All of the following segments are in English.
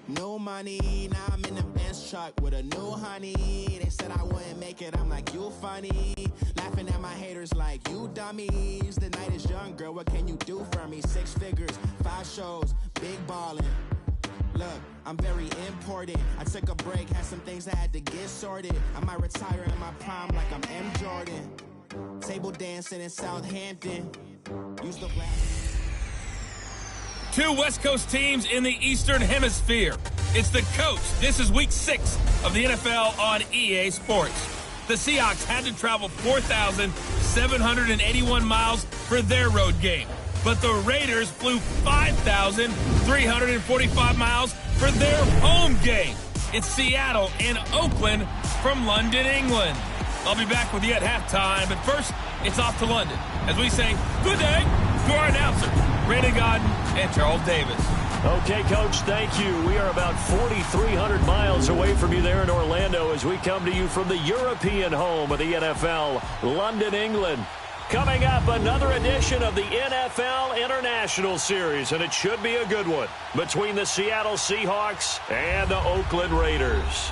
No money, now I'm in the Benz truck with a new honey. They said I wouldn't make it, I'm like, you funny. Laughing at my haters like, you dummies. The night is young, girl, what can you do for me? 6 figures, 5 shows, big ballin'. Look, I'm very important. I took a break, had some things I had to get sorted. I might retire in my prime like I'm M. Jordan. Table dancing in Southampton. Use the blast. 2 West Coast teams in the Eastern Hemisphere. It's the coast. This is week 6 of the NFL on EA Sports. The Seahawks had to travel 4,781 miles for their road game. But the Raiders flew 5,345 miles for their home game. It's Seattle and Oakland from London, England. I'll be back with you at halftime, but first, it's off to London as we say good day to our announcers, Brandon Gaudin and Charles Davis. Okay, Coach, thank you. We are about 4,300 miles away from you there in Orlando as we come to you from the European home of the NFL, London, England. Coming up, another edition of the NFL International Series, and it should be a good one, between the Seattle Seahawks and the Oakland Raiders.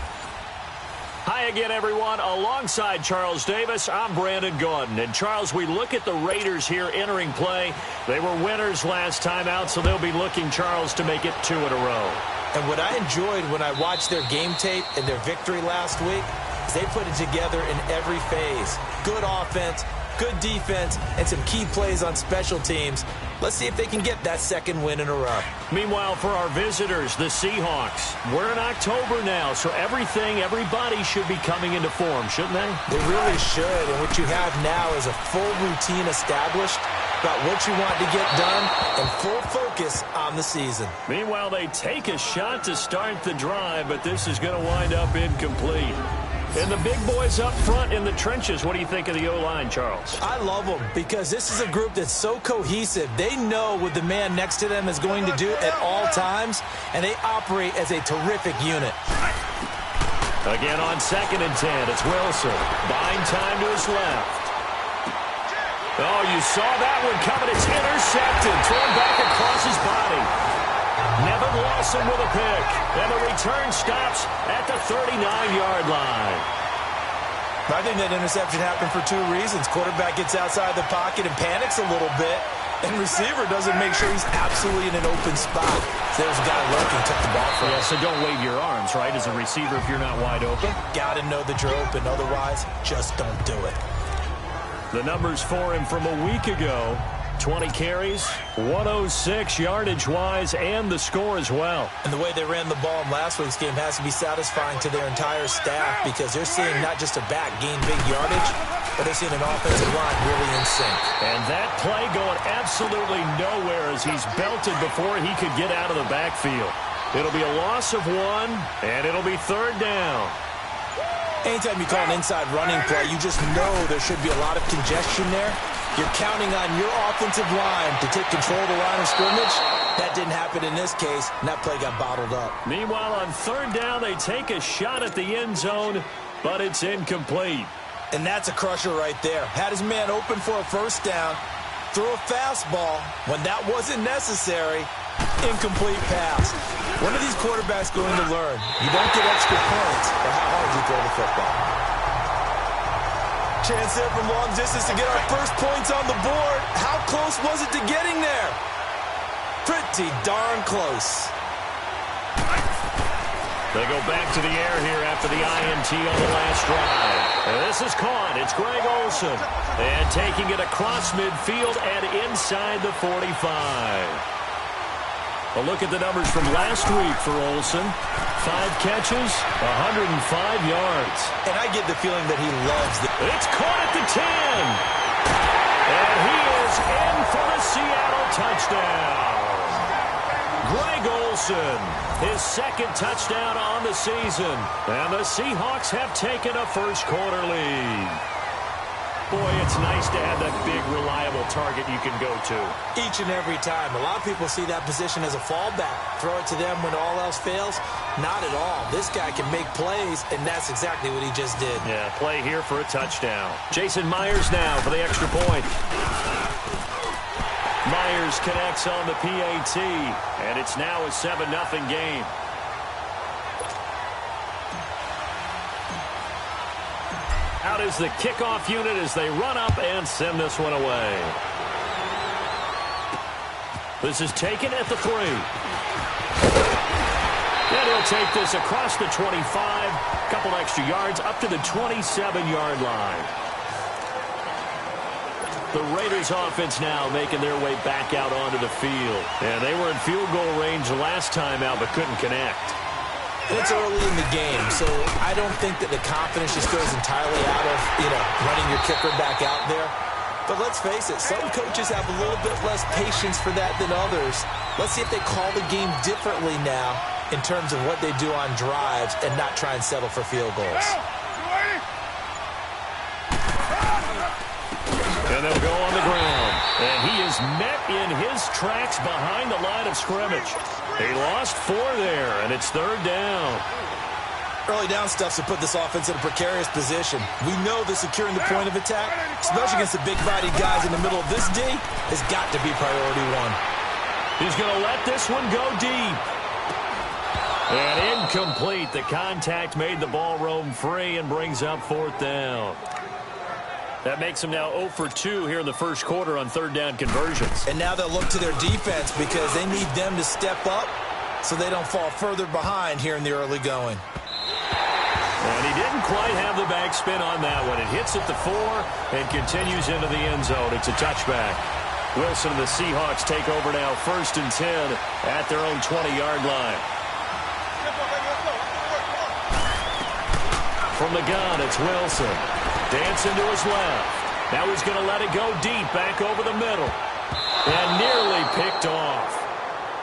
Hi again, everyone. Alongside Charles Davis, I'm Brandon Gaudin. And, Charles, we look at the Raiders here entering play. They were winners last time out, so they'll be looking, Charles, to make it 2 in a row. And what I enjoyed when I watched their game tape and their victory last week is they put it together in every phase. Good offense, good defense, and some key plays on special teams. Let's see if they can get that 2nd win in a row. Meanwhile, for our visitors, the Seahawks, we're in October now, so everybody should be coming into form, shouldn't they? They really should, and what you have now is a full routine established about what you want to get done and full focus on the season. Meanwhile, they take a shot to start the drive, but this is going to wind up incomplete. And the big boys up front in the trenches, what do you think of the O-line, Charles? I love them because this is a group that's so cohesive. They know what the man next to them is going to do at all times, and they operate as a terrific unit. Again on 2nd and 10, it's Wilson. Buying time to his left. Oh, you saw that one coming. It's intercepted. Thrown back across his body. Nevin Lawson with a pick. And the return stops at the 39-yard line. I think that interception happened for 2 reasons. Quarterback gets outside the pocket and panics a little bit. And receiver doesn't make sure he's absolutely in an open spot. So there's a guy lurking, took the ball from him. Yeah, so don't wave your arms, right, as a receiver if you're not wide open. Got to know that you're open. Otherwise, just don't do it. The numbers for him from a week ago. 20 carries, 106 yardage-wise, and the score as well. And the way they ran the ball in last week's game has to be satisfying to their entire staff because they're seeing not just a back gain big yardage, but they're seeing an offensive line really in sync. And that play going absolutely nowhere as he's belted before he could get out of the backfield. It'll be a loss of 1, and it'll be 3rd down. Anytime you call an inside running play, you just know there should be a lot of congestion there. You're counting on your offensive line to take control of the line of scrimmage. That didn't happen in this case, and that play got bottled up. Meanwhile, on 3rd down, they take a shot at the end zone, but it's incomplete. And that's a crusher right there. Had his man open for a 1st down, threw a fastball when that wasn't necessary. Incomplete pass. When are these quarterbacks going to learn? You don't get extra points for how hard you throw the football. Chance there from long distance to get our first points on the board. How close was it to getting there? Pretty darn close. They go back to the air here after the INT on the last drive. This is caught. It's Greg Olsen. And taking it across midfield and inside the 45. A look at the numbers from last week for Olsen. 5 catches, 105 yards. And I get the feeling that he loves it. It's caught at the 10. And he is in for the Seattle touchdown. Greg Olsen, his 2nd touchdown on the season. And the Seahawks have taken a first-quarter lead. Boy, it's nice to have that big, reliable target you can go to. Each and every time. A lot of people see that position as a fallback. Throw it to them when all else fails. Not at all. This guy can make plays, and that's exactly what he just did. Yeah, play here for a touchdown. Jason Myers now for the extra point. Myers connects on the PAT, and it's now a 7-0 game. Out is the kickoff unit as they run up and send this one away. This is taken at the 3. And he'll take this across the 25. Couple extra yards up to the 27-yard line. The Raiders offense now making their way back out onto the field. And they were in field goal range last time out but couldn't connect. It's early in the game, so I don't think that the confidence just goes entirely out of, running your kicker back out there. But let's face it, some coaches have a little bit less patience for that than others. Let's see if they call the game differently now in terms of what they do on drives and not try and settle for field goals. And they'll go on the ground. And he is met in his tracks behind the line of scrimmage. He lost 4 there, and it's 3rd down. Early down stuff to put this offense in a precarious position. We know that securing the point of attack, especially against the big-bodied guys in the middle of this D, has got to be priority 1. He's going to let this one go deep. And incomplete. The contact made the ball roam free and brings up 4th down. That makes them now 0 for 2 here in the first quarter on 3rd down conversions. And now they'll look to their defense because they need them to step up so they don't fall further behind here in the early going. And he didn't quite have the backspin on that one. It hits at the 4 and continues into the end zone. It's a touchback. Wilson and the Seahawks take over now 1st and 10 at their own 20-yard line. From the gun, it's Wilson. Dancing to his left. Now he's going to let it go deep back over the middle. And nearly picked off.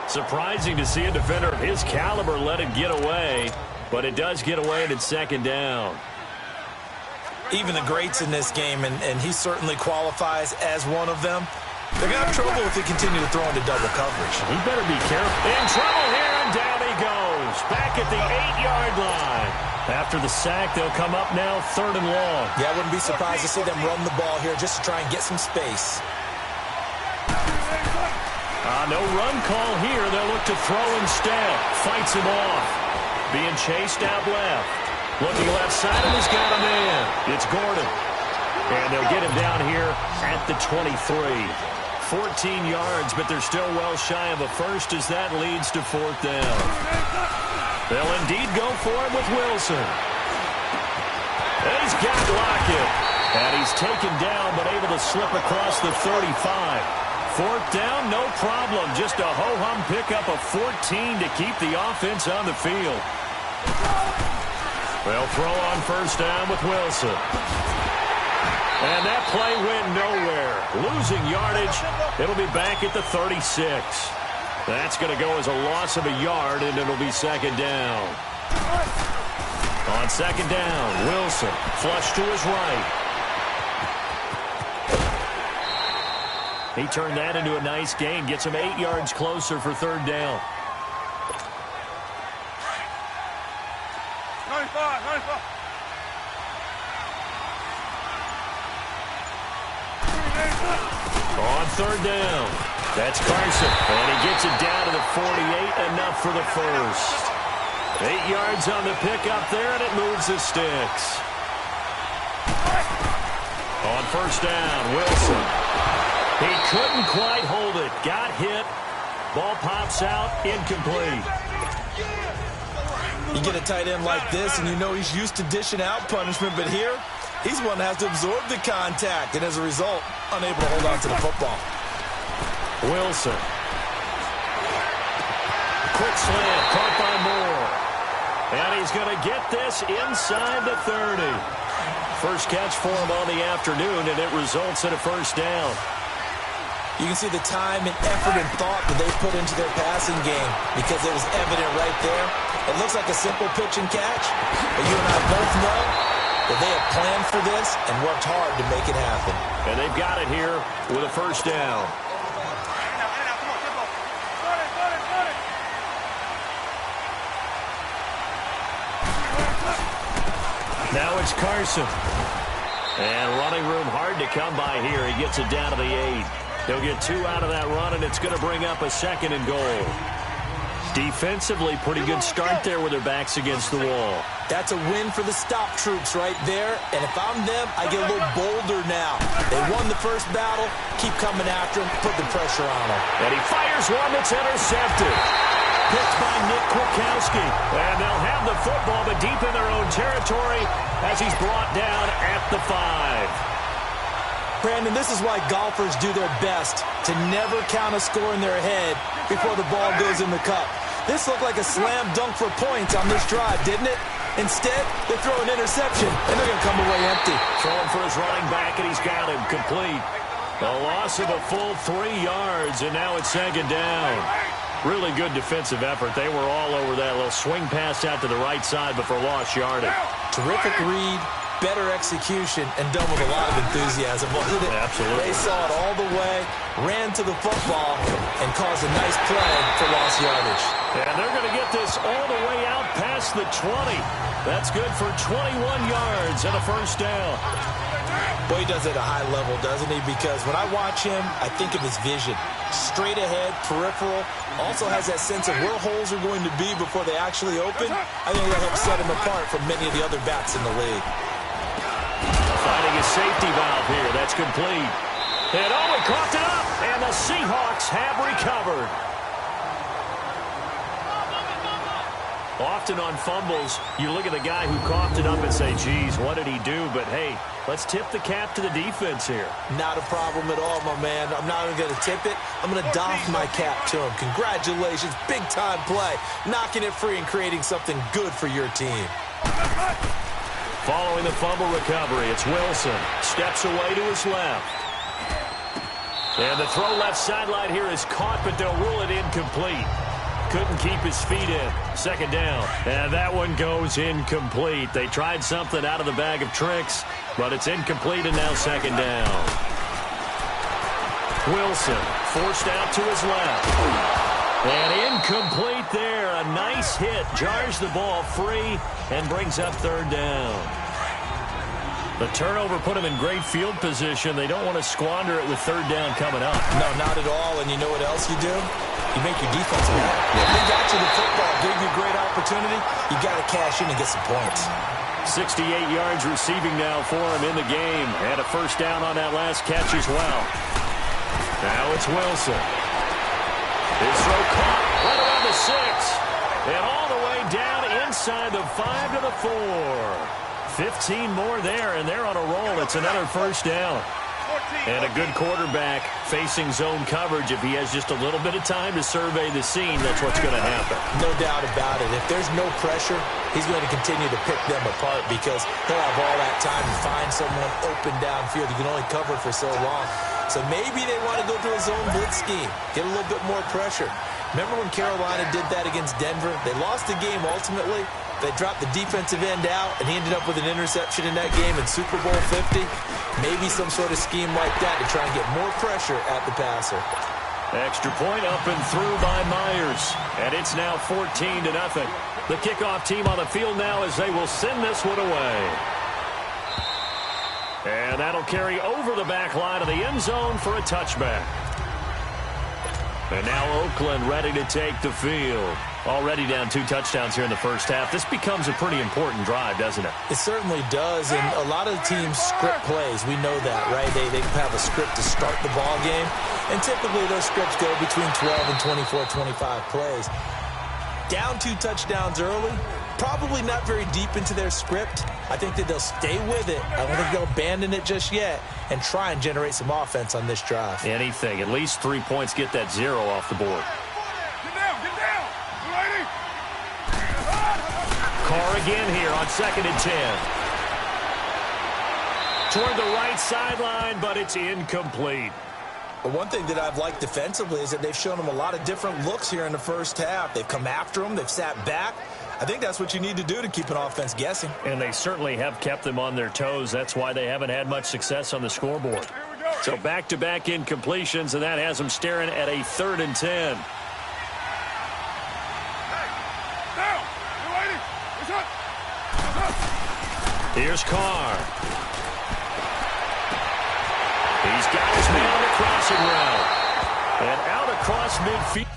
Surprising to see a defender of his caliber let it get away. But it does get away and it's 2nd down. Even the greats in this game, and he certainly qualifies as one of them, they're going to have trouble if they continue to throw into double coverage. He better be careful. In trouble here, and down he goes. Back at the 8-yard line. After the sack, they'll come up now 3rd and long. Yeah, I wouldn't be surprised to see them run the ball here just to try and get some space. No run call here. They'll look to throw instead. Fights him off. Being chased out left. Looking left side, and he's got a man. It's Gordon. And they'll get him down here at the 23. 14 yards, but they're still well shy of a first as that leads to 4th down. They'll indeed go for it with Wilson. And he's got Lockett. And he's taken down, but able to slip across the 35. 4th down, no problem. Just a ho-hum pickup of 14 to keep the offense on the field. They'll throw on 1st down with Wilson. And that play went nowhere. Losing yardage. It'll be back at the 36. That's going to go as a loss of a yard, and it'll be 2nd down. On 2nd down, Wilson flush to his right. He turned that into a nice gain. Gets him 8 yards closer for 3rd down. 95. On 3rd down, that's Carson. And he gets it down to the 48, enough for the first. 8 yards on the pickup there, and it moves the sticks. On 1st down, Wilson. He couldn't quite hold it. Got hit. Ball pops out, incomplete. You get a tight end like this, and you know he's used to dishing out punishment, but here, he's one that has to absorb the contact, and as a result, unable to hold on to the football. Wilson. Quick slant, caught by Moore. And he's going to get this inside the 30. First catch for him on the afternoon, and it results in a 1st down. You can see the time and effort and thought that they put into their passing game because it was evident right there. It looks like a simple pitch and catch, but you and I both know that they have planned for this and worked hard to make it happen. And they've got it here with a 1st down. Now it's Carson. And running room hard to come by here. He gets it down to the 8. He'll get 2 out of that run, and it's going to bring up a 2nd and goal. Defensively, pretty good start there with their backs against the wall. That's a win for the stop troops right there. And if I'm them, I get a little bolder now. They won the first battle. Keep coming after them. Put the pressure on them. And he fires one that's intercepted. Picked by Nick Kwiatkowski. And they'll have the football, but deep in their own territory as he's brought down at the 5. Brandon, this is why golfers do their best to never count a score in their head before the ball goes in the cup. This looked like a slam dunk for points on this drive, didn't it? Instead, they throw an interception, and they're going to come away empty. Throwing for his running back, and he's got him complete. A loss of a full 3 yards, and now it's second down. Really good defensive effort. They were all over that little swing pass out to the right side before lost yardage. Terrific read, better execution, and done with a lot of enthusiasm, wasn't it? Absolutely. They saw it all the way, ran to the football, and caused a nice play for lost yardage. And they're going to get this all the way out past the 20. That's good for 21 yards and a first down. Boy, he does it at a high level, doesn't he? Because when I watch him, I think of his vision. Straight ahead, peripheral. Also has that sense of where holes are going to be before they actually open. I think that helps set him apart from many of the other backs in the league. Finding a safety valve here. That's complete. And he coughed it up, and the Seahawks have recovered. Often on fumbles, you look at the guy who coughed it up and say, geez, what did he do? But, hey, let's tip the cap to the defense here. Not a problem at all, my man. I'm not even going to tip it. I'm going to doff my cap to him. Congratulations. Big-time play. Knocking it free and creating something good for your team. Following the fumble recovery, it's Wilson. Steps away to his left. And the throw left sideline here is caught, but they'll rule it incomplete. Couldn't keep his feet in. Second down. And that one goes incomplete. They tried something out of the bag of tricks, but it's incomplete and now second down. Wilson forced out to his left. And incomplete there. A nice hit. Jars the ball free and brings up third down. The turnover put him in great field position. They don't want to squander it with third down coming up. No, not at all. And you know what else you do? You make your defense mad. If they got you the football, gave you a great opportunity, you got to cash in and get some points. 68 yards receiving now for him in the game. And a first down on that last catch as well. Now it's Wilson. His throw caught right around the 6. And all the way down inside the 5 to the 4. 15 more there, and they're on a roll. It's another first down. And a good quarterback facing zone coverage. If he has just a little bit of time to survey the scene, that's what's going to happen. No doubt about it. If there's no pressure, he's going to continue to pick them apart because he'll have all that time to find someone open downfield. He can only cover for so long. So maybe they want to go to a zone blitz scheme, get a little bit more pressure. Remember when Carolina did that against Denver? They lost the game ultimately. They dropped the defensive end out, and he ended up with an interception in that game in Super Bowl 50. Maybe some sort of scheme like that to try and get more pressure at the passer. Extra point up and through by Myers. And it's now 14-0. The kickoff team on the field now as they will send this one away. And that'll carry over the back line of the end zone for a touchback. And now Oakland ready to take the field. Already down 2 touchdowns here in the first half. This becomes a pretty important drive, doesn't it? It certainly does, and a lot of teams script plays. We know that, right? They have a script to start the ball game, and typically those scripts go between 12 and 24, 25 plays. Down 2 touchdowns early, probably not very deep into their script. I think that they'll stay with it. I don't think they'll abandon it just yet and try and generate some offense on this drive. Anything. At least 3 points, get that 0 off the board. Carr again here on 2nd and 10. Toward the right sideline, but it's incomplete. But one thing that I've liked defensively is that they've shown them a lot of different looks here in the first half. They've come after them. They've sat back. I think that's what you need to do to keep an offense guessing. And they certainly have kept them on their toes. That's why they haven't had much success on the scoreboard. So back-to-back incompletions, and that has them staring at a 3rd and 10. Here's Carr. He's got his man on the crossing route. And out across midfield.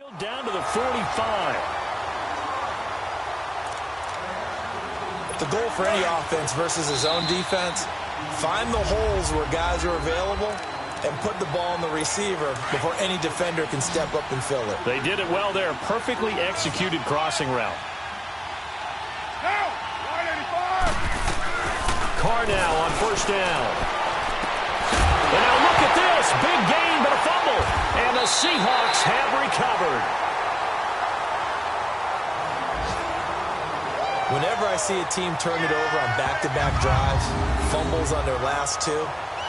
Down to the 45. The goal for any offense versus his own defense, find the holes where guys are available and put the ball on the receiver before any defender can step up and fill it. They did it well there. Perfectly executed crossing route. Carr now on first down. And now look at this. Big gain, but a fumble. And the Seahawks have recovered. Whenever I see a team turn it over on back-to-back drives, fumbles on their last two,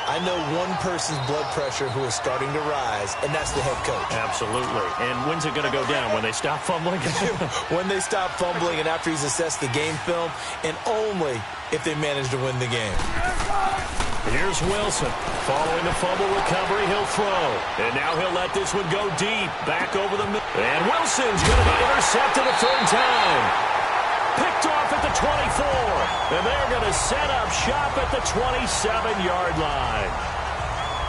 I know one person's blood pressure who is starting to rise, and that's the head coach. Absolutely. And when's it going to go down? When they stop fumbling? When they stop fumbling and after he's assessed the game film, and only if they manage to win the game. Here's Wilson. Following the fumble recovery, he'll throw. And now he'll let this one go deep. Back over the middle. And Wilson's going to be intercepted a third time. Picked off at the 24. And they're going to set up shop at the 27-yard line.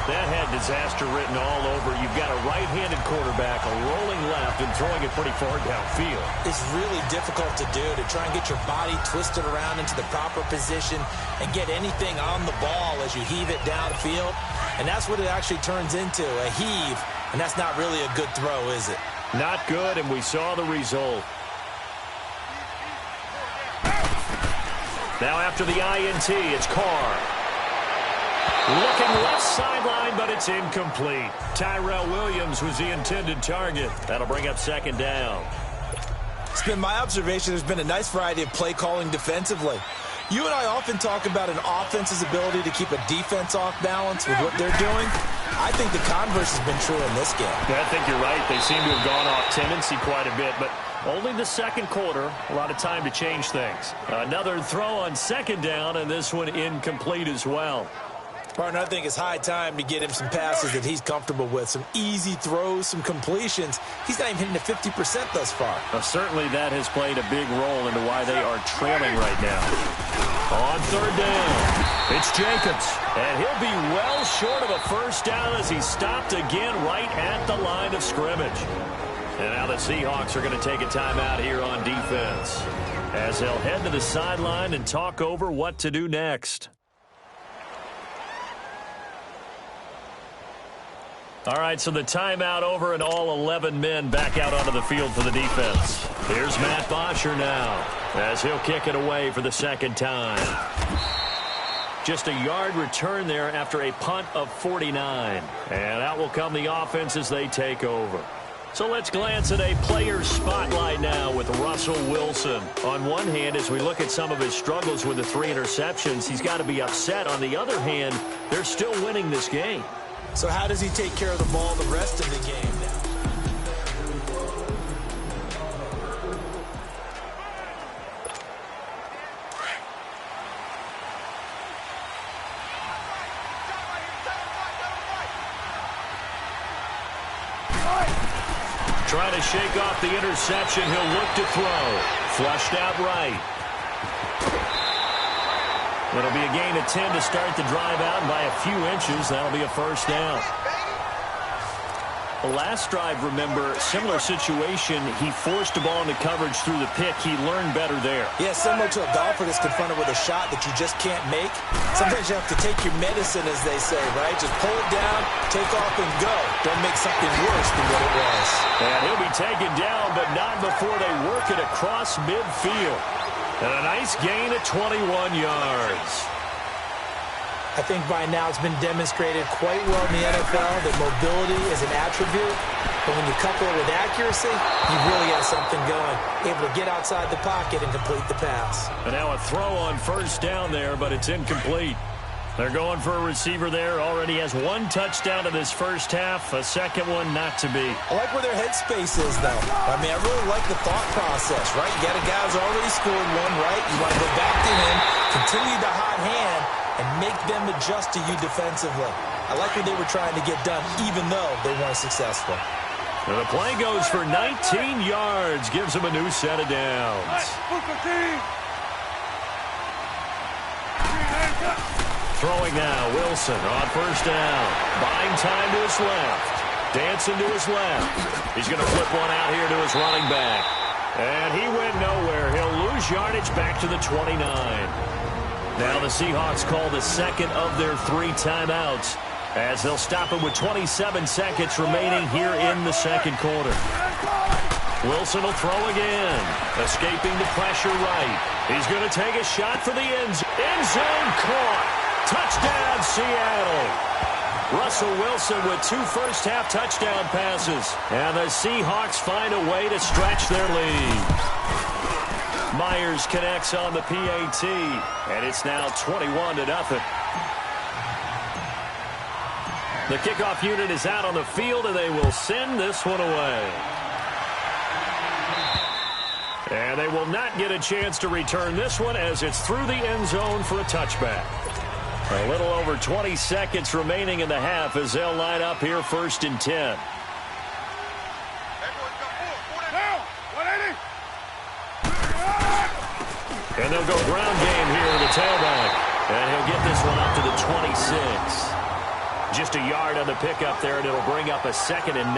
That had disaster written all over. You've got a right-handed quarterback, a rolling left, and throwing it pretty far downfield. It's really difficult to do, to try and get your body twisted around into the proper position and get anything on the ball as you heave it downfield. And that's what it actually turns into, a heave. And that's not really a good throw, is it? Not good, and we saw the result. Now after the INT, it's Carr. Looking left sideline, but it's incomplete. Tyrell Williams was the intended target. That'll bring up second down. It's been my observation there's been a nice variety of play calling defensively. You and I often talk about an offense's ability to keep a defense off balance with what they're doing. I think the converse has been true in this game. Yeah, I think you're right. They seem to have gone off tendency quite a bit, but only the second quarter. A lot of time to change things. Another throw on second down, and this one incomplete as well. Partner, I think it's high time to get him some passes that he's comfortable with. Some easy throws, some completions. He's not even hitting the 50% thus far. Certainly that has played a big role into why they are trailing right now. On third down, it's Jacobs. And he'll be well short of a first down as he stopped again right at the line of scrimmage. And now the Seahawks are going to take a timeout here on defense, as they'll head to the sideline and talk over what to do next. All right, so the timeout over and all 11 men back out onto the field for the defense. Here's Matt Bosher now as he'll kick it away for the second time. Just a yard return there after a punt of 49. And out will come the offense as they take over. So let's glance at a player spotlight now with Russell Wilson. On one hand, as we look at some of his struggles with the 3 interceptions, he's got to be upset. On the other hand, they're still winning this game. So how does he take care of the ball the rest of the game now? Trying to shake off the interception. He'll look to throw. Flushed out right. It'll be a gain of 10 to start the drive out, and by a few inches, that'll be a first down. The last drive, remember, similar situation. He forced the ball into coverage through the pick. He learned better there. Yeah, similar to a golfer that's confronted with a shot that you just can't make. Sometimes you have to take your medicine, as they say, right? Just pull it down, take off, and go. Don't make something worse than what it was. And he'll be taken down, but not before they work it across midfield. And a nice gain of 21 yards. I think by now it's been demonstrated quite well in the NFL that mobility is an attribute. But when you couple it with accuracy, you really got something going. Able to get outside the pocket and complete the pass. And now a throw on first down there, but it's incomplete. They're going for a receiver there. Already has 1 touchdown in this first half. A second one not to be. I like where their headspace is, though. I mean, I really like the thought process, right? You got a guy who's already scored one, right? You want to go back to him, continue the hot hand, and make them adjust to you defensively. I like what they were trying to get done, even though they weren't successful. And the play goes for 19 yards. Gives them a new set of downs. Throwing now, Wilson on first down. Buying time to his left. Dancing to his left. He's going to flip one out here to his running back. And he went nowhere. He'll lose yardage back to the 29. Now the Seahawks call the second of their 3 timeouts as they'll stop him with 27 seconds remaining here in the second quarter. Wilson will throw again. Escaping the pressure right. He's going to take a shot for the end zone. Caught. Touchdown, Seattle. Russell Wilson with 2 first-half touchdown passes. And the Seahawks find a way to stretch their lead. Myers connects on the PAT. And it's now 21-0. The kickoff unit is out on the field, and they will send this one away. And they will not get a chance to return this one as it's through the end zone for a touchback. A little over 20 seconds remaining in the half as they'll line up here 1st and 10. And they'll go ground game here with the tailback. And he'll get this one up to the 26. Just a yard on the pickup there, and it'll bring up a 2nd and 9.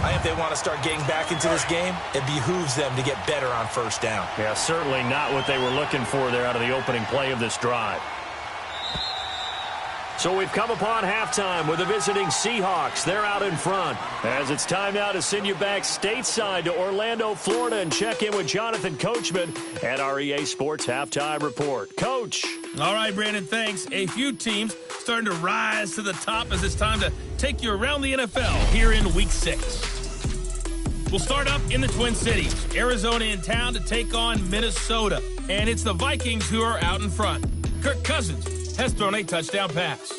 I think if they want to start getting back into this game, it behooves them to get better on 1st down. Yeah, certainly not what they were looking for there out of the opening play of this drive. So we've come upon halftime with the visiting Seahawks. They're out in front. As it's time now to send you back stateside to Orlando, Florida, and check in with Jonathan Coachman at our EA Sports Halftime Report. Coach. All right, Brandon, thanks. A few teams starting to rise to the top as it's time to take you around the NFL here in Week 6. We'll start up in the Twin Cities. Arizona in town to take on Minnesota. And it's the Vikings who are out in front. Kirk Cousins has thrown a touchdown pass.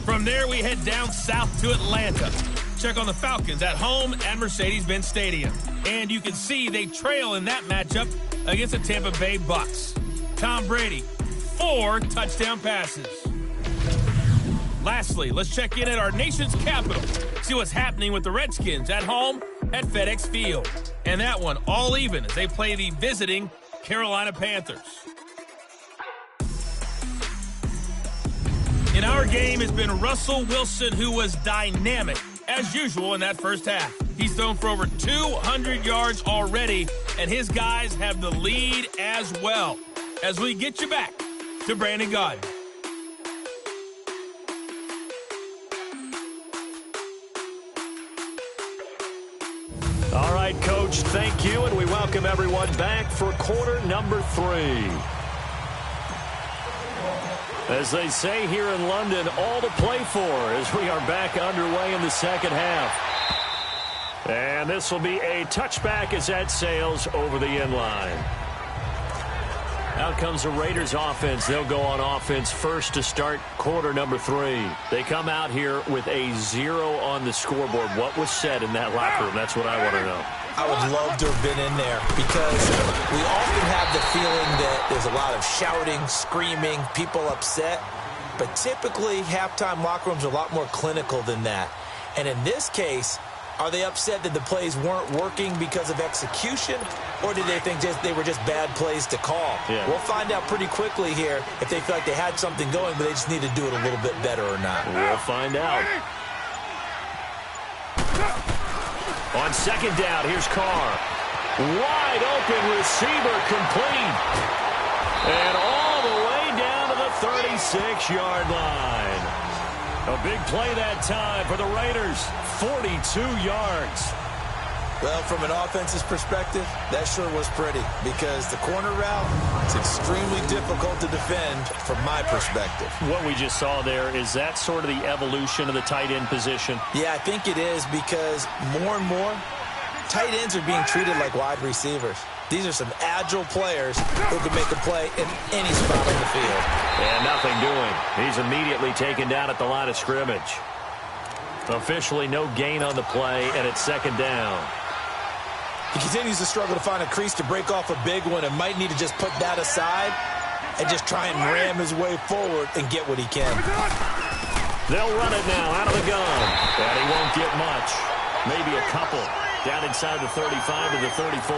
From there, we head down south to Atlanta. Check on the Falcons at home at Mercedes-Benz Stadium. And you can see they trail in that matchup against the Tampa Bay Bucs. Tom Brady, 4 touchdown passes. Lastly, let's check in at our nation's capital. See what's happening with the Redskins at home at FedEx Field. And that one all even as they play the visiting Carolina Panthers. In our game has been Russell Wilson, who was dynamic, as usual, in that first half. He's thrown for over 200 yards already, and his guys have the lead as well. As we get you back to Brandon Gaudin. All right, Coach, thank you, and we welcome everyone back for quarter number 3. As they say here in London, all to play for as we are back underway in the second half. And this will be a touchback as that sails over the end line. Out comes the Raiders offense. They'll go on offense first to start quarter number 3. They come out here with a 0 on the scoreboard. What was said in that locker room? That's what I want to know. I would love to have been in there because we often have the feeling that there's a lot of shouting, screaming, people upset. But typically, halftime locker rooms are a lot more clinical than that. And in this case, are they upset that the plays weren't working because of execution? Or did they think they were just bad plays to call? Yeah. We'll find out pretty quickly here if they feel like they had something going, but they just need to do it a little bit better or not. We'll find out. On second down, here's Carr. Wide open receiver complete. And all the way down to the 36-yard line. A big play that time for the Raiders. 42 yards. Well, from an offense's perspective, that sure was pretty because the corner route is extremely difficult to defend from my perspective. What we just saw there, is that sort of the evolution of the tight end position? Yeah, I think it is because more and more, tight ends are being treated like wide receivers. These are some agile players who can make a play in any spot on the field. And nothing doing. He's immediately taken down at the line of scrimmage. Officially no gain on the play, and it's second down. He continues to struggle to find a crease to break off a big one and might need to just put that aside and just try and ram his way forward and get what he can. They'll run it now out of the gun. And he won't get much. Maybe a couple. Down inside the 35 to the 34.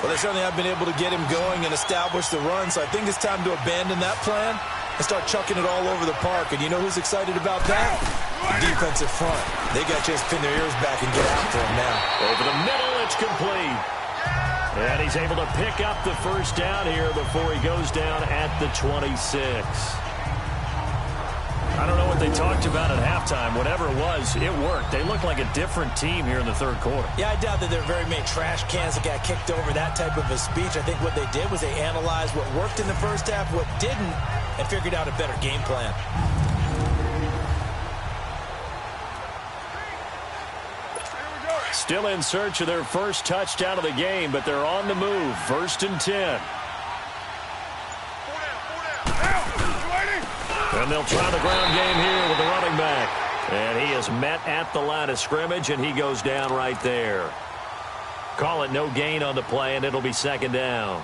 Well, they certainly have been able to get him going and establish the run, so I think it's time to abandon that plan and start chucking it all over the park. And you know who's excited about that? The defensive front. They got to just pin their ears back and get after him now. Over the middle, it's complete. And he's able to pick up the first down here before he goes down at the 26. I don't know what they talked about at halftime. Whatever it was, it worked. They looked like a different team here in the third quarter. Yeah, I doubt that there are very many trash cans that got kicked over, that type of a speech. I think what they did was they analyzed what worked in the first half, what didn't, and figured out a better game plan. Still in search of their first touchdown of the game, but they're on the move. 1st and 10. And they'll try the ground game here with the running back. And he is met at the line of scrimmage, and he goes down right there. Call it no gain on the play, and it'll be 2nd down.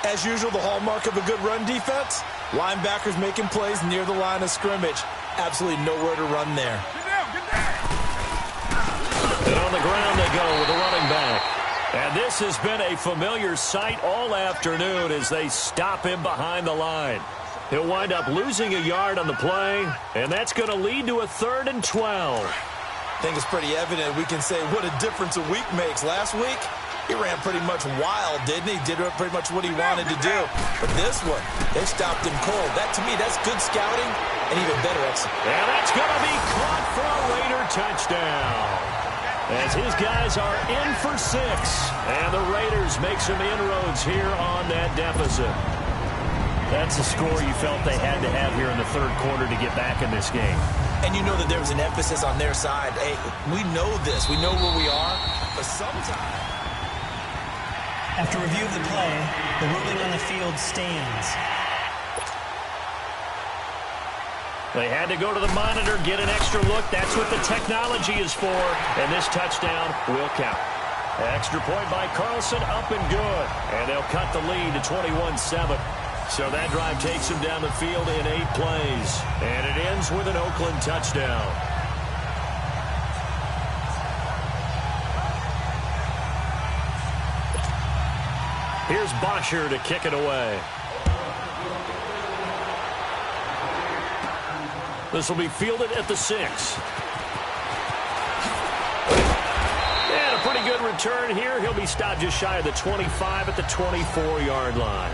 As usual, the hallmark of a good run defense, linebackers making plays near the line of scrimmage. Absolutely nowhere to run there. And on the ground they go with the running back. And this has been a familiar sight all afternoon as they stop him behind the line. He'll wind up losing a yard on the play, and that's going to lead to a 3rd and 12. I think it's pretty evident. We can say what a difference a week makes. Last week, he ran pretty much wild, didn't he? Did pretty much what he wanted to do. But this one, they stopped him cold. That, to me, that's good scouting and even better execution. And that's going to be caught for a Raider touchdown. As his guys are in for 6. And the Raiders make some inroads here on that deficit. That's a score you felt they had to have here in the third quarter to get back in this game. And you know that there was an emphasis on their side. Hey, we know this. We know where we are. But sometimes... After review of the play, the ruling on the field stands. They had to go to the monitor, get an extra look. That's what the technology is for. And this touchdown will count. Extra point by Carlson, up and good. And they'll cut the lead to 21-7. So that drive takes him down the field in 8 plays. And it ends with an Oakland touchdown. Here's Bosher to kick it away. This will be fielded at the 6. And a pretty good return here. He'll be stopped just shy of the 25 at the 24-yard line.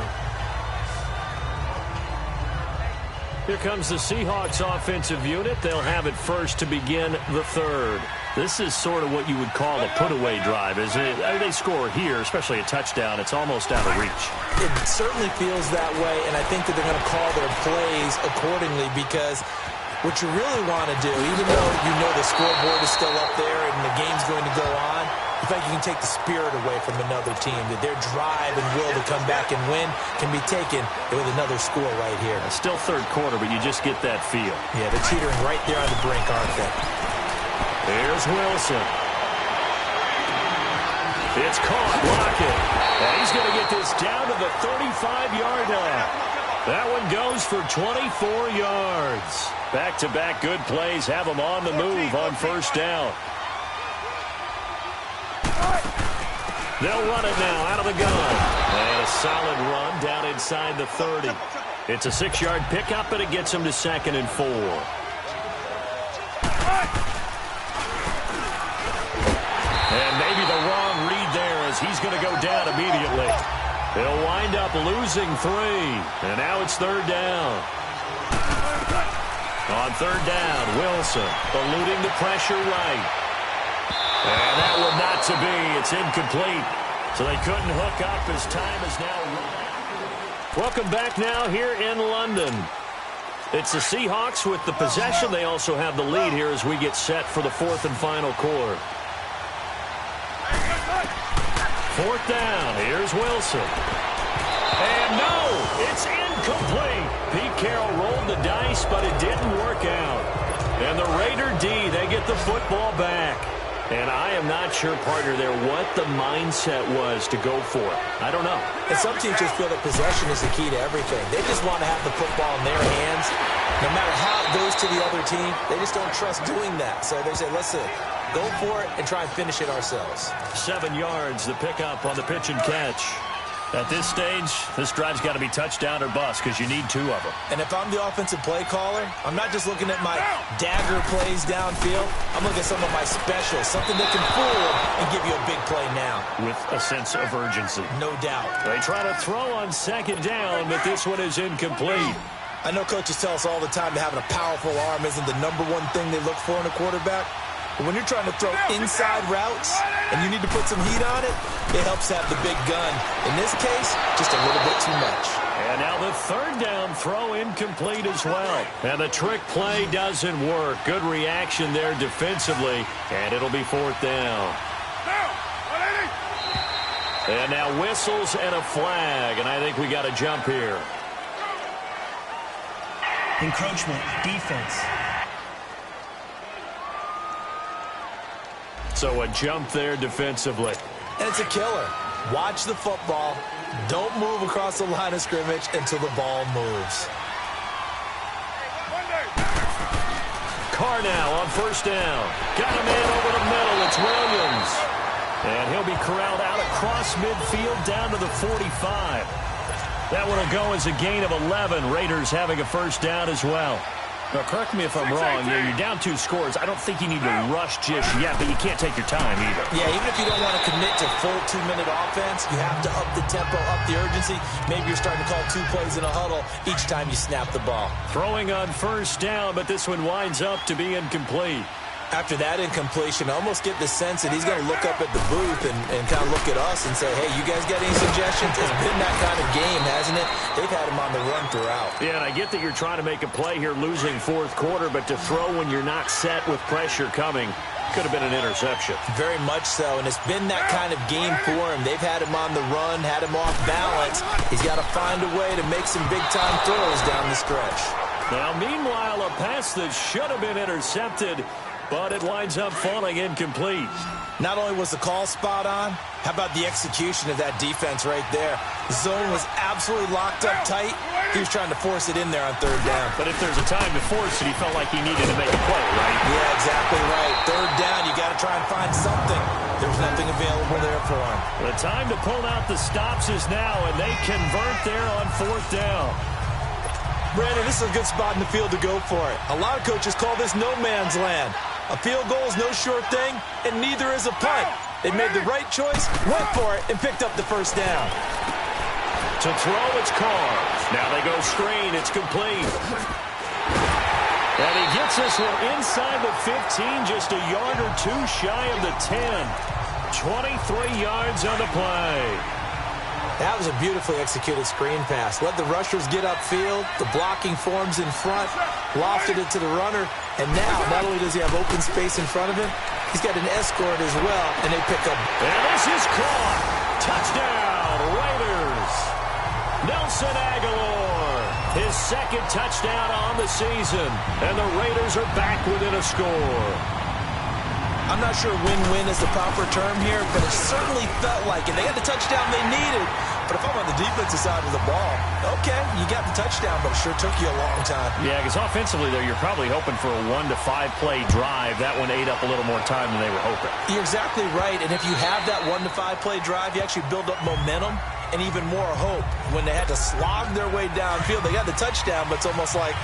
Here comes the Seahawks offensive unit. They'll have it first to begin the third. This is sort of what you would call a put-away drive, isn't it? I mean, they score here, especially a touchdown. It's almost out of reach. It certainly feels that way, and I think that they're going to call their plays accordingly because what you really want to do, even though you know the scoreboard is still up there and the game's going to go on, in fact, you can take the spirit away from another team, that their drive and will to come back and win can be taken with another score right here. It's still third quarter, but you just get that feel. Yeah, they're teetering right there on the brink, aren't they? Here's Wilson. It's caught, Lockett. And he's going to get this down to the 35-yard line. That one goes for 24 yards. Back-to-back good plays have them on the move on first down. They'll run it now out of the gun. And a solid run down inside the 30. It's a 6-yard pickup, and it gets them to 2nd and 4. And maybe the wrong read there as he's going to go down immediately. They'll wind up losing 3. And now it's 3rd down. On 3rd down, Wilson eluding the pressure right. And that one not to be. It's incomplete. So they couldn't hook up as time is now run. Welcome back now here in London. It's the Seahawks with the possession. They also have the lead here as we get set for the 4th and final quarter. 4th down. Here's Wilson. And no, it's incomplete. Pete Carroll rolled the dice, but it didn't work out. And the Raider D, they get the football back. And I am not sure, partner, there what the mindset was to go for it. I don't know. And some teams just feel that possession is the key to everything. They just want to have the football in their hands. No matter how it goes to the other team, they just don't trust doing that. So they say, listen, go for it and try and finish it ourselves. 7 yards, the pickup on the pitch and catch. At this stage, this drive's got to be touchdown or bust because you need 2 of them. And if I'm the offensive play caller, I'm not just looking at my dagger plays downfield. I'm looking at some of my specials, something that can fool and give you a big play now. With a sense of urgency. No doubt. They try to throw on 2nd down, but this one is incomplete. I know coaches tell us all the time that having a powerful arm isn't the #1 thing they look for in a quarterback. But when you're trying to throw inside routes and you need to put some heat on it, it helps have the big gun. In this case, just a little bit too much. And now the 3rd down throw incomplete as well. And the trick play doesn't work. Good reaction there defensively, and it'll be 4th down. And now whistles and a flag, and I think we got a jump here. Encroachment, defense. So a jump there defensively. And it's a killer. Watch the football. Don't move across the line of scrimmage until the ball moves. Carr now on 1st down. Got a man over the middle. It's Williams. And he'll be corralled out across midfield down to the 45. That one will go as a gain of 11. Raiders having a 1st down as well. Now, correct me if I'm wrong. You're down 2 scores. I don't think you need to rush just yet, but you can't take your time either. Yeah, even if you don't want to commit to full 2-minute offense, you have to up the tempo, up the urgency. Maybe you're starting to call 2 plays in a huddle each time you snap the ball. Throwing on 1st down, but this one winds up to be incomplete. After that incompletion, I almost get the sense that he's going to look up at the booth and kind of look at us and say, hey, you guys got any suggestions? It's been that kind of game, hasn't it? They've had him on the run throughout. Yeah, and I get that you're trying to make a play here losing 4th quarter, but to throw when you're not set with pressure coming could have been an interception. Very much so, and it's been that kind of game for him. They've had him on the run, had him off balance. He's got to find a way to make some big-time throws down the stretch. Now, meanwhile, a pass that should have been intercepted, but it winds up falling incomplete. Not only was the call spot on, how about the execution of that defense right there? The zone was absolutely locked up tight. He was trying to force it in there on 3rd down. But if there's a time to force it, he felt like he needed to make a play, right? Yeah, exactly right. 3rd down, you got to try and find something. There's nothing available there for him. The time to pull out the stops is now, and they convert there on 4th down. Brandon, this is a good spot in the field to go for it. A lot of coaches call this no man's land. A field goal is no sure thing, and neither is a punt. They made the right choice, went for it, and picked up the 1st down. To throw, it's Carr. Now they go screen. It's complete. And he gets this one inside the 15, just a yard or 2 shy of the 10. 23 yards on the play. That was a beautifully executed screen pass. Let the rushers get upfield. The blocking forms in front. Lofted it to the runner. And now, not only does he have open space in front of him, he's got an escort as well. And they pick up. And this is caught. Touchdown, Raiders. Nelson Agholor. His 2nd touchdown on the season. And the Raiders are back within a score. I'm not sure win-win is the proper term here, but it certainly felt like it. They got the touchdown they needed. But if I'm on the defensive side of the ball, okay, you got the touchdown, but it sure took you a long time. Yeah, because offensively, though, you're probably hoping for a 1 to 5 play drive. That one ate up a little more time than they were hoping. You're exactly right. And if you have that 1 to 5 play drive, you actually build up momentum and even more hope. When they had to slog their way downfield, they got the touchdown, but it's almost like,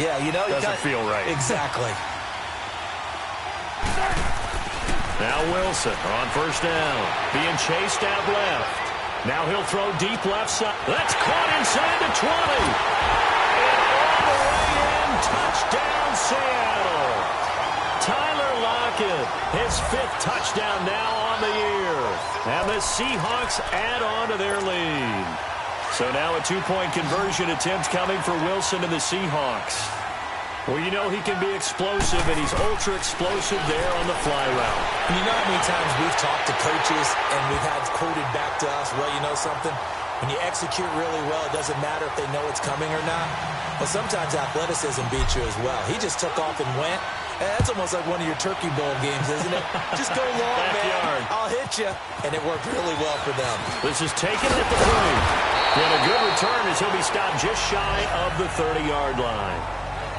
yeah, you know, doesn't feel right. Exactly. Now Wilson on 1st down, being chased out left. Now he'll throw deep left side. That's caught inside the 20. And all the way in, touchdown Seattle. Tyler Lockett, his 5th touchdown now on the year. And the Seahawks add on to their lead. So now a 2-point conversion attempt coming for Wilson and the Seahawks. Well, you know he can be explosive, and he's ultra-explosive there on the fly route. You know how many times we've talked to coaches, and we've had quoted back to us, well, you know something? When you execute really well, it doesn't matter if they know it's coming or not. But sometimes athleticism beats you as well. He just took off and went. That's almost like one of your Turkey Bowl games, isn't it? Just go long, man. I'll hit you. And it worked really well for them. This is taken at the 3. And a good return as he'll be stopped just shy of the 30-yard line.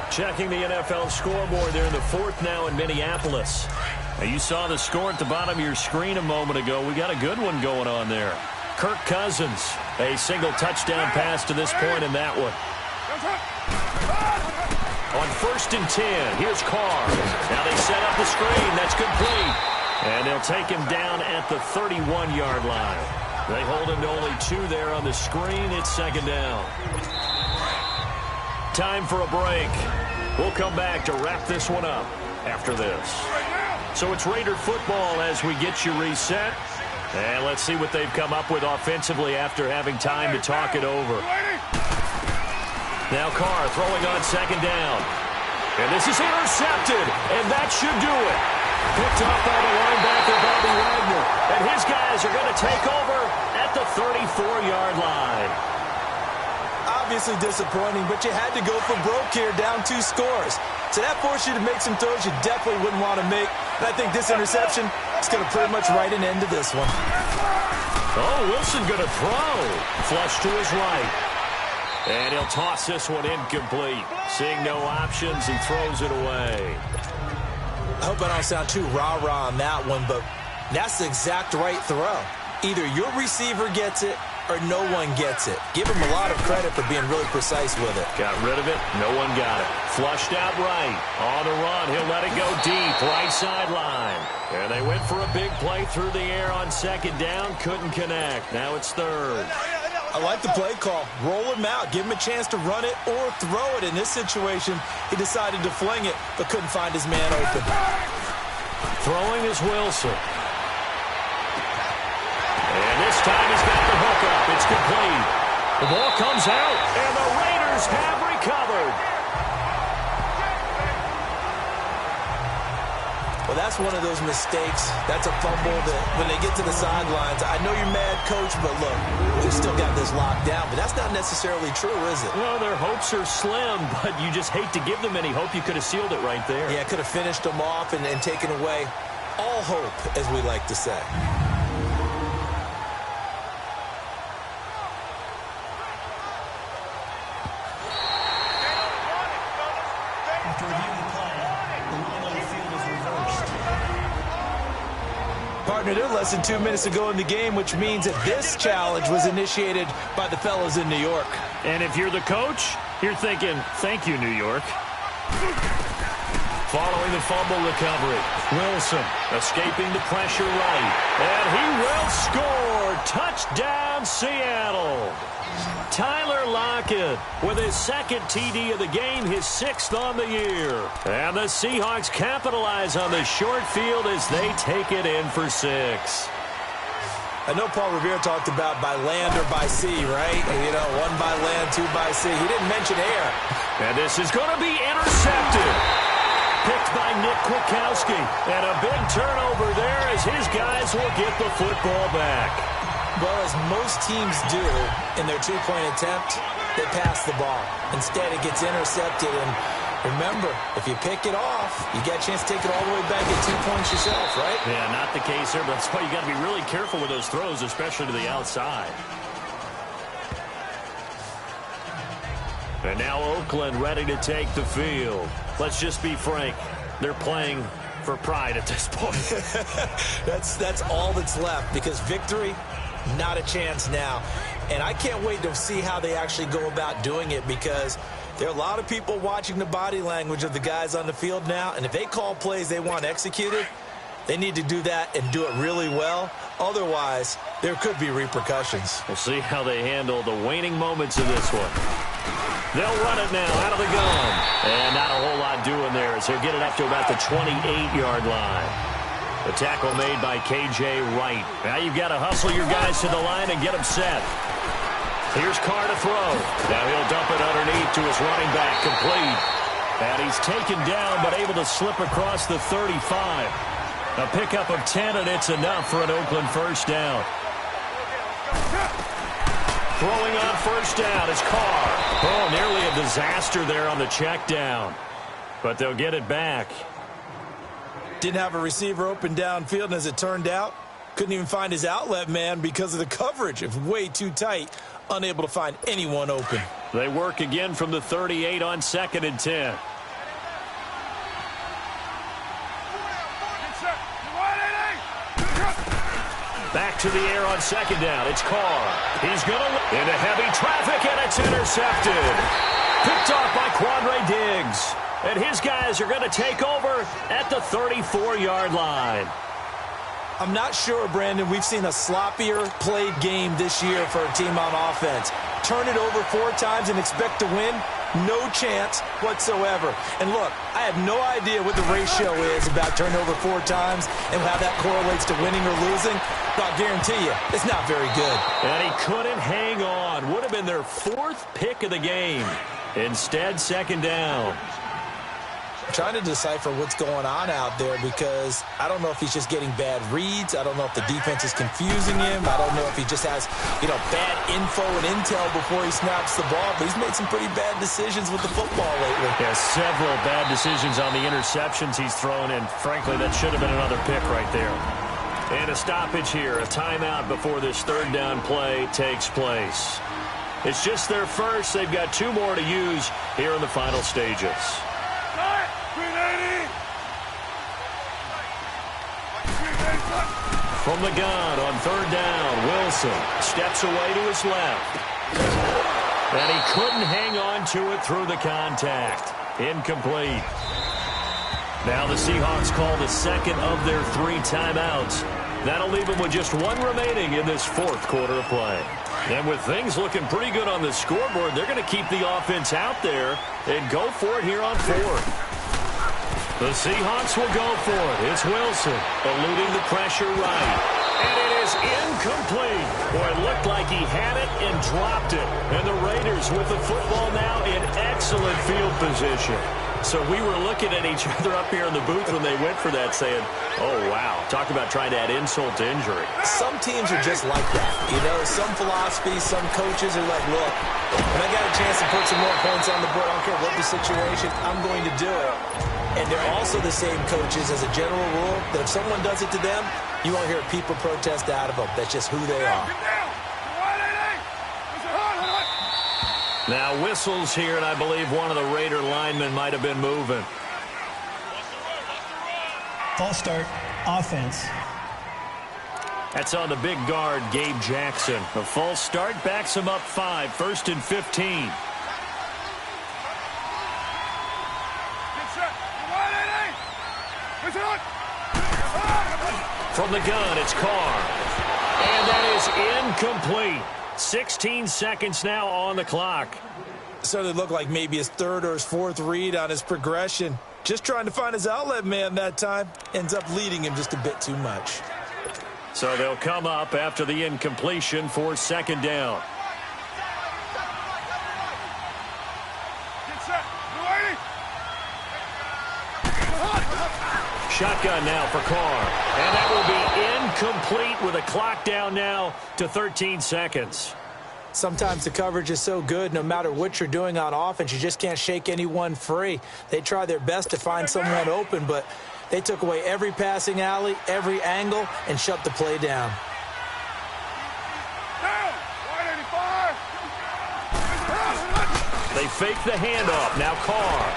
Checking the NFL scoreboard there in the 4th now in Minneapolis. Now you saw the score at the bottom of your screen a moment ago. We got a good one going on there. Kirk Cousins. A single touchdown pass to this point in that one. On 1st and 10, here's Carr. Now they set up the screen. That's complete. And they'll take him down at the 31-yard line. They hold him to only 2 there on the screen. It's 2nd down. Time for a break. We'll come back to wrap this one up after this. So it's Raider football as we get you reset. And let's see what they've come up with offensively after having time to talk it over. Now Carr throwing on 2nd down. And this is intercepted. And that should do it. Picked off by the linebacker, Bobby Wagner. And his guys are going to take over at the 34-yard line. Obviously disappointing, but you had to go for broke here, down 2 scores. So that forced you to make some throws you definitely wouldn't want to make. And I think this interception is going to pretty much write an end to this one. Oh, Wilson going to throw. Flush to his right. And he'll toss this one incomplete. Seeing no options, he throws it away. I hope I don't sound too rah-rah on that one, but that's the exact right throw. Either your receiver gets it or no one gets it. Give him a lot of credit for being really precise with it. Got rid of it. No one got it. Flushed out right. On the run. He'll let it go deep. Right sideline. And they went for a big play through the air on 2nd down. Couldn't connect. Now it's 3rd. I like the play call. Roll him out. Give him a chance to run it or throw it. In this situation, he decided to fling it, but couldn't find his man open. Throwing is Wilson. And this time he's got the hook up. It's complete. The ball comes out, and the Raiders have recovered. Well, that's one of those mistakes. That's a fumble that when they get to the sidelines, I know you're mad, coach, but look, we've still got this locked down. But that's not necessarily true, is it? Well, their hopes are slim, but you just hate to give them any hope. You could have sealed it right there. Yeah, could have finished them off and taken away all hope, as we like to say. After reviewing the play, the ruling on the field is reversed. Partner, they're less than 2 minutes ago in the game, which means that this challenge was initiated by the fellas in New York. And if you're the coach, you're thinking, thank you, New York. Following the fumble recovery, Wilson escaping the pressure right. And he will score. Touchdown, Seattle. Tyler Lockett with his 2nd TD of the game, his 6th on the year. And the Seahawks capitalize on the short field as they take it in for 6. I know Paul Revere talked about by land or by sea, right? You know, 1 by land, 2 by sea. He didn't mention air. And this is going to be intercepted. Picked by Nick Kwiatkowski. And a big turnover there as his guys will get the football back. Well, as most teams do in their 2-point attempt, they pass the ball. Instead, it gets intercepted. And remember, if you pick it off, you get a chance to take it all the way back at 2 points yourself, right? Yeah, not the case here, but that's why you got to be really careful with those throws, especially to the outside. And now Oakland ready to take the field. Let's just be frank. They're playing for pride at this point. That's all that's left, because victory, not a chance now. And I can't wait to see how they actually go about doing it, because there are a lot of people watching the body language of the guys on the field now, and if they call plays they want executed, they need to do that and do it really well. Otherwise, there could be repercussions. We'll see how they handle the waning moments of this one. They'll run it now out of the gun. And not a whole lot doing there as he'll get it up to about the 28-yard line. The tackle made by K.J. Wright. Now you've got to hustle your guys to the line and get them set. Here's Carr to throw. Now he'll dump it underneath to his running back, complete. And he's taken down but able to slip across the 35. A pickup of 10, and it's enough for an Oakland first down. Throwing on first down is Carr. Oh, nearly a disaster there on the check down. But they'll get it back. Didn't have a receiver open downfield, and as it turned out, couldn't even find his outlet man because of the coverage. It was way too tight, unable to find anyone open. They work again from the 38 on 2nd and 10. Back back to the air on second down. It's Carr. He's going to into heavy traffic, and it's intercepted. Picked off by Quandre Diggs. And his guys are going to take over at the 34-yard line. I'm not sure, Brandon, we've seen a sloppier played game this year for a team on offense. Turn it over 4 times and expect to win? No chance whatsoever. And look, I have no idea what the ratio is about turning over 4 times and how that correlates to winning or losing. But I'll guarantee you, it's not very good. And he couldn't hang on. Would have been their 4th pick of the game. Instead, second down. I'm trying to decipher what's going on out there because I don't know if he's just getting bad reads. I don't know if the defense is confusing him. I don't know if he just has, bad info and intel before he snaps the ball. But he's made some pretty bad decisions with the football lately. Yeah, several bad decisions on the interceptions he's thrown, and frankly, that should have been another pick right there. And a stoppage here, a timeout before this third down play takes place. It's just their first. They've got 2 more to use here in the final stages. From the gun on third down, Wilson steps away to his left. And he couldn't hang on to it through the contact. Incomplete. Now the Seahawks call the second of their 3 timeouts. That'll leave them with just 1 remaining in this 4th quarter of play. And with things looking pretty good on the scoreboard, they're going to keep the offense out there and go for it here on 4th. The Seahawks will go for it. It's Wilson eluding the pressure right. And it is incomplete. Boy, it looked like he had it and dropped it. And the Raiders with the football now in excellent field position. So we were looking at each other up here in the booth when they went for that saying, oh, wow. Talk about trying to add insult to injury. Some teams are just like that. Some philosophies, some coaches are like, look, when I got a chance to put some more points on the board, I don't care what the situation, I'm going to do it. And they're also the same coaches as a general rule that if someone does it to them, you won't hear people protest out of them. That's just who they are. Now whistles here, and I believe one of the Raider linemen might have been moving. False start, offense. That's on the big guard, Gabe Jackson. A false start backs him up 5, 1st and 15. From the gun, it's Carr. And that is incomplete. 16 seconds now on the clock. So it looked like maybe his 3rd or his 4th read on his progression. Just trying to find his outlet man that time. Ends up leading him just a bit too much. So they'll come up after the incompletion for second down. Shotgun now for Carr. And that will be incomplete with a clock down now to 13 seconds. Sometimes the coverage is so good, no matter what you're doing on offense, you just can't shake anyone free. They try their best to find someone open, but they took away every passing alley, every angle, and shut the play down. They fake the handoff. Now Carr.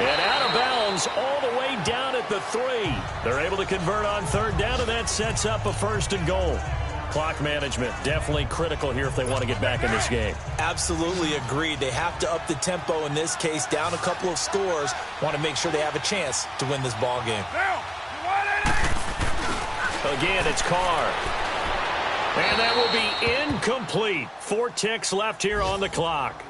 And out of bounds all the way down at the 3. They're able to convert on third down, and that sets up a 1st and goal. Clock management definitely critical here if they want to get back in this game. Absolutely agreed. They have to up the tempo in this case, down a couple of scores. Want to make sure they have a chance to win this ball game. Again, it's Carr. And that will be incomplete. 4 ticks left here on the clock.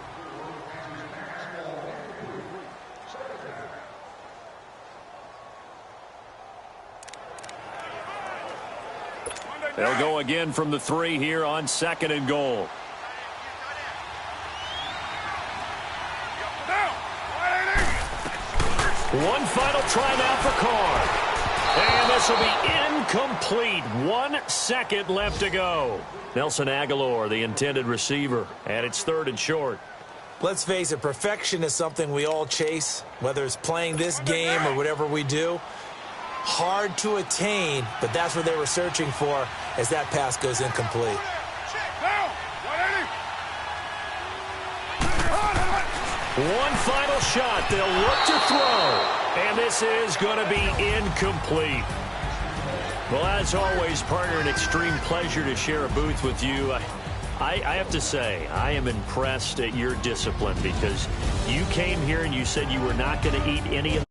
They'll go again from the 3 here on 2nd and goal. One final try now for Carr. And this will be incomplete. 1 second left to go. Nelson Aguilar, the intended receiver, and it's 3rd and short. Let's face it, perfection is something we all chase, whether it's playing this game or whatever we do. Hard to attain, but that's what they were searching for as that pass goes incomplete. One final shot. They'll look to throw. And this is going to be incomplete. Well, as always, partner, an extreme pleasure to share a booth with you. I have to say, I am impressed at your discipline because you came here and you said you were not going to eat any of